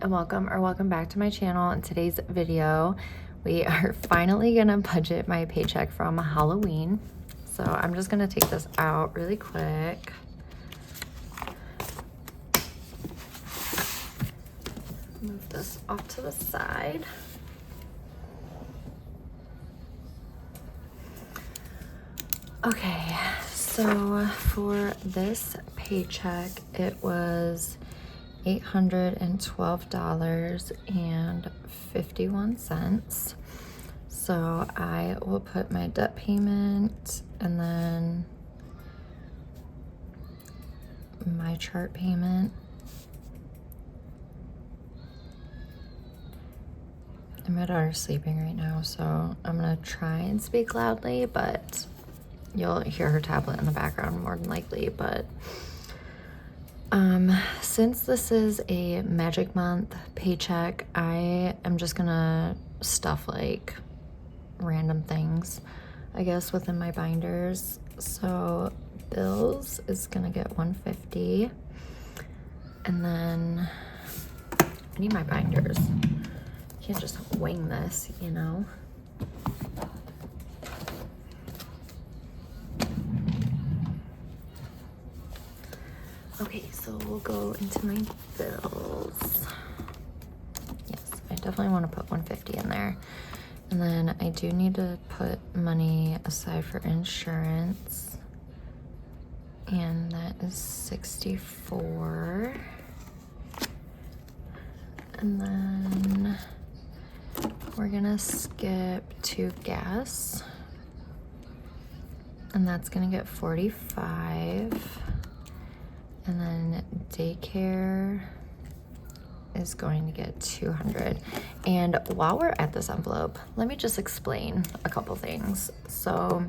and welcome back to my channel. In today's video, we are finally gonna budget my paycheck from Halloween. So I'm just gonna take this out really quick. Move this off to the side. Okay, so for this paycheck, it was $812.51. So I will put my debt payment and then my chart payment. And my daughter's sleeping right now, so I'm gonna try and speak loudly, but you'll hear her tablet in the background more than likely. But since this is a magic month paycheck, I am just gonna stuff like random things, I guess, within my binders. So bills is gonna get $150, and then I need my binders. Can't just wing this, you know. Okay, so we'll go into my bills. Yes, I definitely want to put $150 in there. And then I do need to put money aside for insurance. And that is $64. And then we're gonna skip to gas. And that's gonna get $45. And then daycare is going to get $200. And while we're at this envelope, let me just explain a couple things. So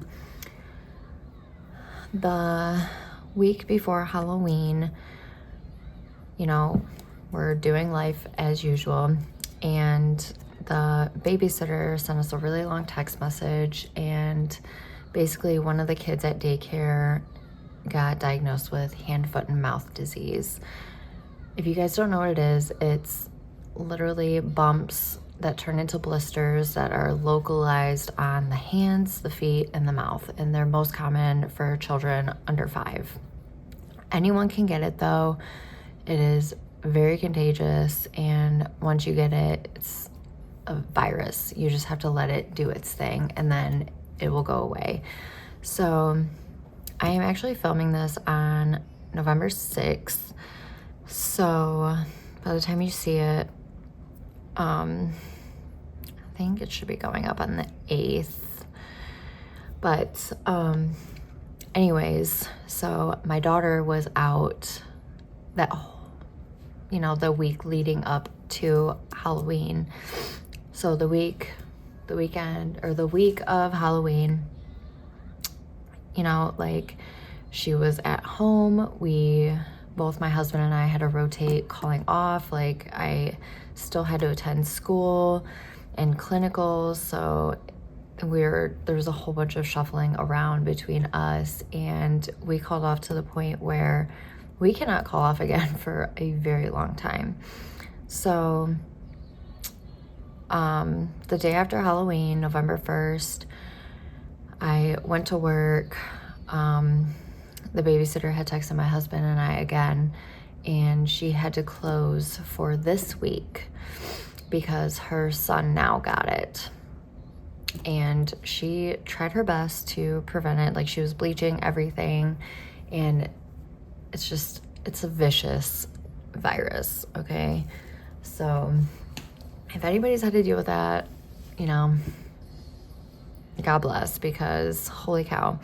the week before Halloween, you know, we're doing life as usual, and the babysitter sent us a really long text message, and basically one of the kids at daycare got diagnosed with hand, foot, and mouth disease. If you guys don't know what it is, it's literally bumps that turn into blisters that are localized on the hands, the feet, and the mouth, and they're most common for children under 5. Anyone can get it though. It is very contagious, and once you get it, it's a virus. You just have to let it do its thing, and then it will go away. So I am actually filming this on November 6th. So by the time you see it, I think it should be going up on the 8th. But anyways, so my daughter was out that, you know, the week leading up to Halloween. So the week of Halloween, you know, like, she was at home. Both my husband and I had to rotate calling off. Like, I still had to attend school and clinicals, so there was a whole bunch of shuffling around between us, and we called off to the point where we cannot call off again for a very long time. So the day after Halloween, November 1st, I went to work. The babysitter had texted my husband and I again, and she had to close for this week because her son now got it. And she tried her best to prevent it. Like, she was bleaching everything, and it's a vicious virus, okay? So if anybody's had to deal with that, you know, God bless, because holy cow.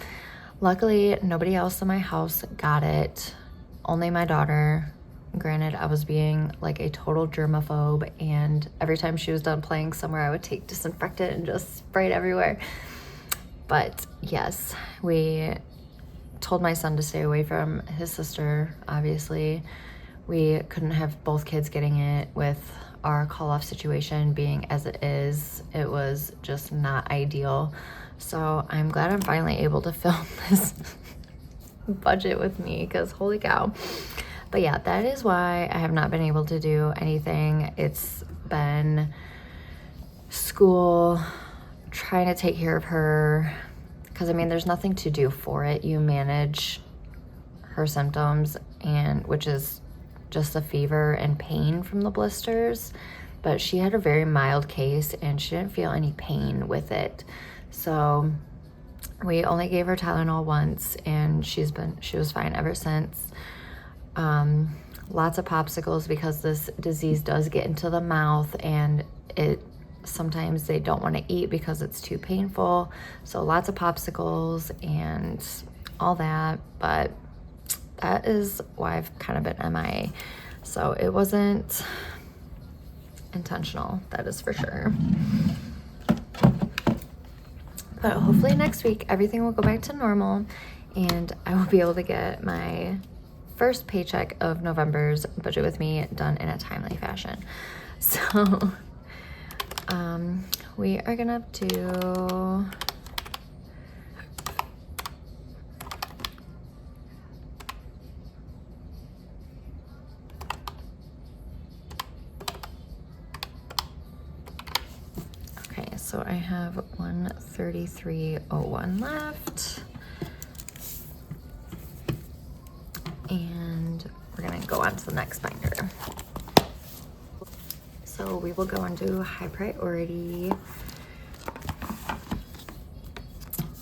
Luckily, nobody else in my house got it, only my daughter. Granted, I was being like a total germaphobe, and every time she was done playing somewhere, I would take disinfectant and just spray it everywhere. But yes, we told my son to stay away from his sister, obviously. We couldn't have both kids getting it with our call-off situation being as it is. It was just not ideal. So I'm glad I'm finally able to film this budget with me, because holy cow. But yeah, that is why I have not been able to do anything. It's been school, trying to take care of her, because I mean, there's nothing to do for it. You manage her symptoms, and which is just a fever and pain from the blisters, but she had a very mild case and she didn't feel any pain with it. So we only gave her Tylenol once, and she was fine ever since. Lots of popsicles, because this disease does get into the mouth, and sometimes they don't want to eat because it's too painful. So lots of popsicles and all that, but that is why I've kind of been MIA. So it wasn't intentional, that is for sure. But hopefully next week everything will go back to normal, and I will be able to get my first paycheck of November's Budget With Me done in a timely fashion. So we are gonna do so I have 133.01 left, and we're gonna go on to the next binder. So we will go into high priority,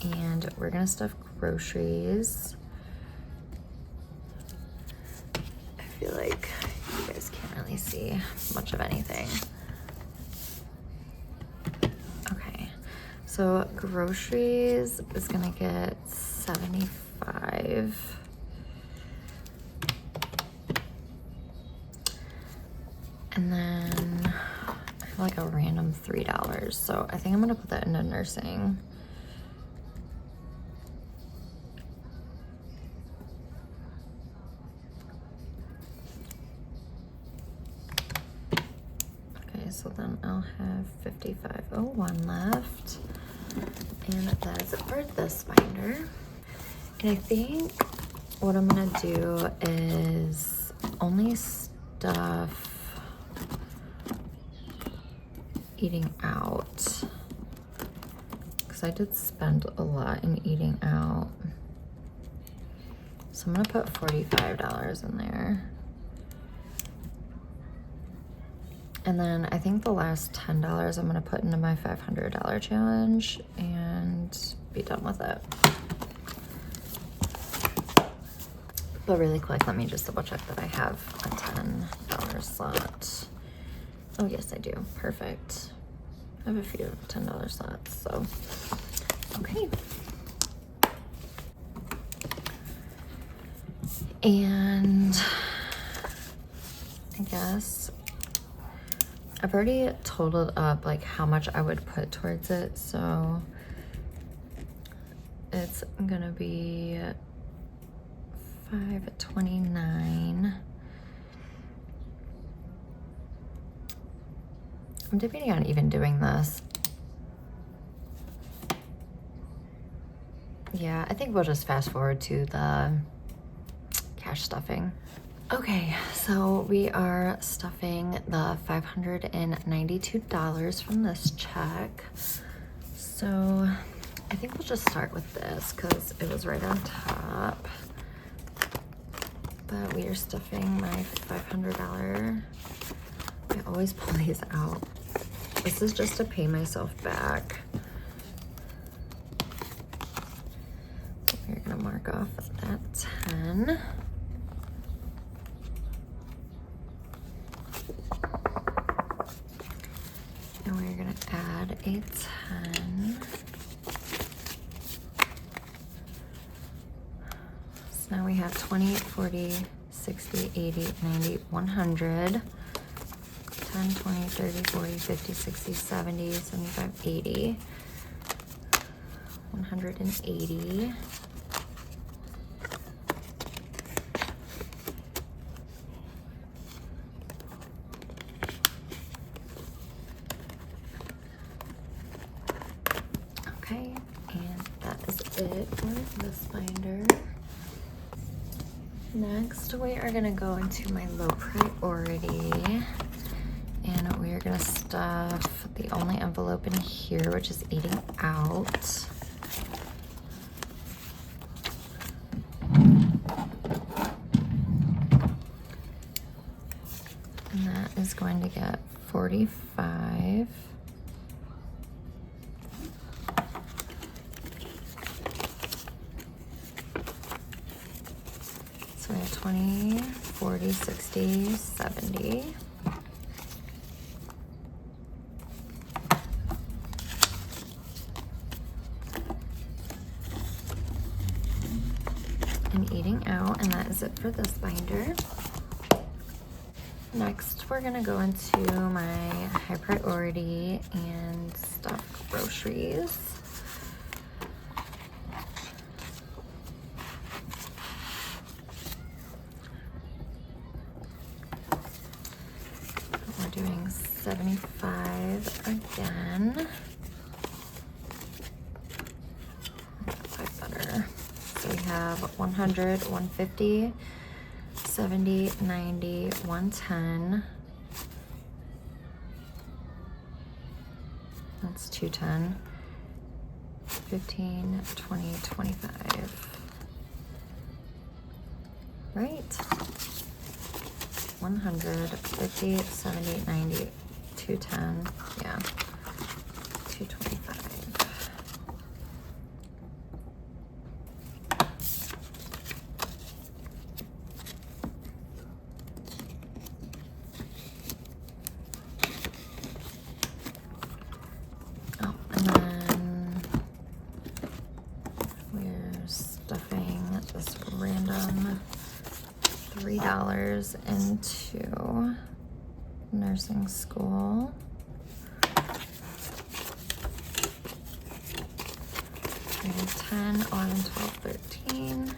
and we're gonna stuff groceries. I feel like you guys can't really see much of anything. So groceries is gonna get 75. And then I feel like a random $3. So I think I'm gonna put that into nursing. Okay, so then I'll have 55.01 left. And that is it for this binder. And I think what I'm gonna do is only stuff eating out, because I did spend a lot in eating out. So I'm gonna put $45 in there. And then I think the last $10 I'm gonna put into my $500 challenge and be done with it. But really quick, let me just double check that I have a $10 slot. Oh yes, I do, perfect. I have a few $10 slots, so, okay. And I guess I've already totaled up like how much I would put towards it, so it's gonna be $529. I'm debating on even doing this. Yeah, I think we'll just fast forward to the cash stuffing. Okay, so we are stuffing the $592 from this check. So I think we'll just start with this because it was right on top. But we are stuffing my $500. I always pull these out. This is just to pay myself back. We're gonna mark off that 10. And we're gonna add a 10. So now we have 20, 40, 60, 80, 90, 100. 10, 20, 30, 40, 50, 60, 70, 75, 80. 180. Okay, and that is it for this binder. Next, we are gonna go into my low priority, and we are gonna stuff the only envelope in here, which is eating out. And that is going to get 45. So we have 20, 40, 60, 70. And eating out, and that is it for this binder. Next, we're gonna go into my high priority and stuff groceries. We're doing 75 again. Five better. So we have 100, 150, 70, 90, 110. That's 210. 15, 20, 25. Right? 100, 50, 70, 90, 210. Yeah. 225. Random $3 into nursing school. And 10, 11, 12, 13.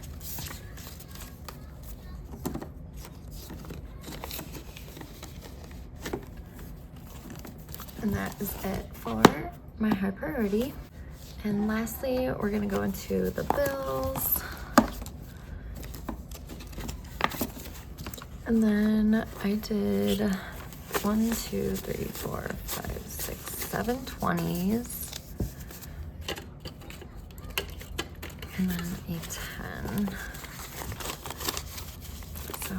And that is it for my high priority. And lastly, we're gonna go into the bills. And then I did 1, 2, 3, 4, 5, 6, 7 20s. And then a 10. So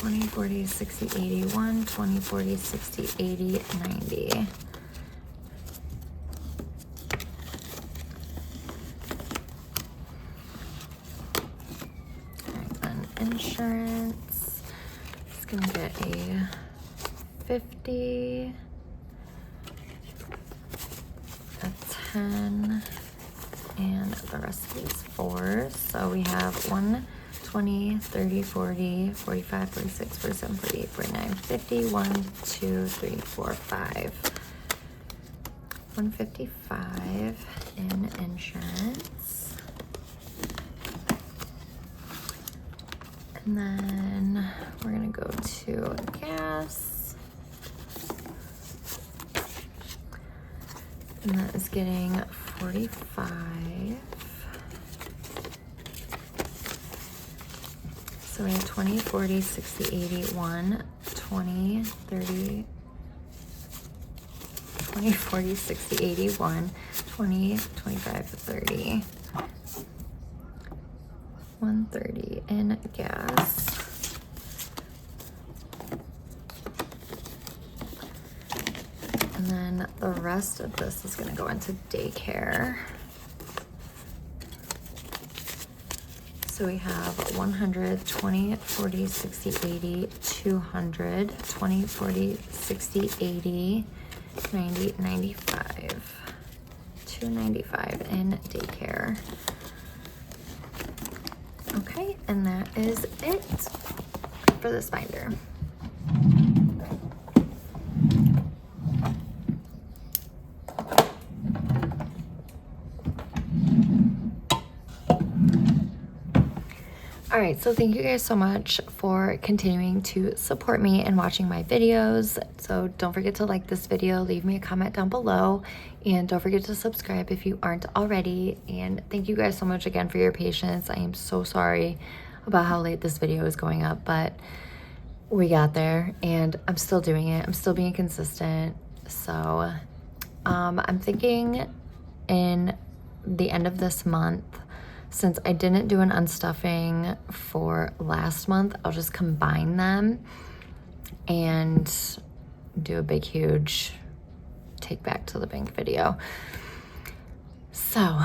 20, 40, 60, 80, 1, 20, 40, 60, 80, 90. Alright, then insurance. Gonna get a 50, a 10, and the rest of these 4s. So we have 1, 20, 30, 40, 45, 46, 47, 48, 49, 50, 1, 2, 3, 4, 5. 155 in insurance. And then we're gonna go to gas. And that is getting 45. So we have 20, 40, 60, 80, 1, 20, 30, 20, 40, 60, 80, 1, 20, 25, 30. 130 in gas. And then the rest of this is going to go into daycare. So we have 100, 20, 40, 60, 80, 200, 20, 40, 60, 80, 90, 95. 295 in daycare. Okay, and that is it for this binder. All right, so thank you guys so much for continuing to support me and watching my videos. So don't forget to like this video, leave me a comment down below, and don't forget to subscribe if you aren't already. And thank you guys so much again for your patience. I am so sorry. about how late this video is going up, but we got there and I'm still doing it. I'm still being consistent. So I'm thinking in the end of this month, since I didn't do an unstuffing for last month, I'll just combine them and do a big, huge take back to the bank video. So,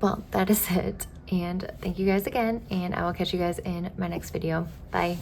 well, that is it. And thank you guys again, and I will catch you guys in my next video. Bye.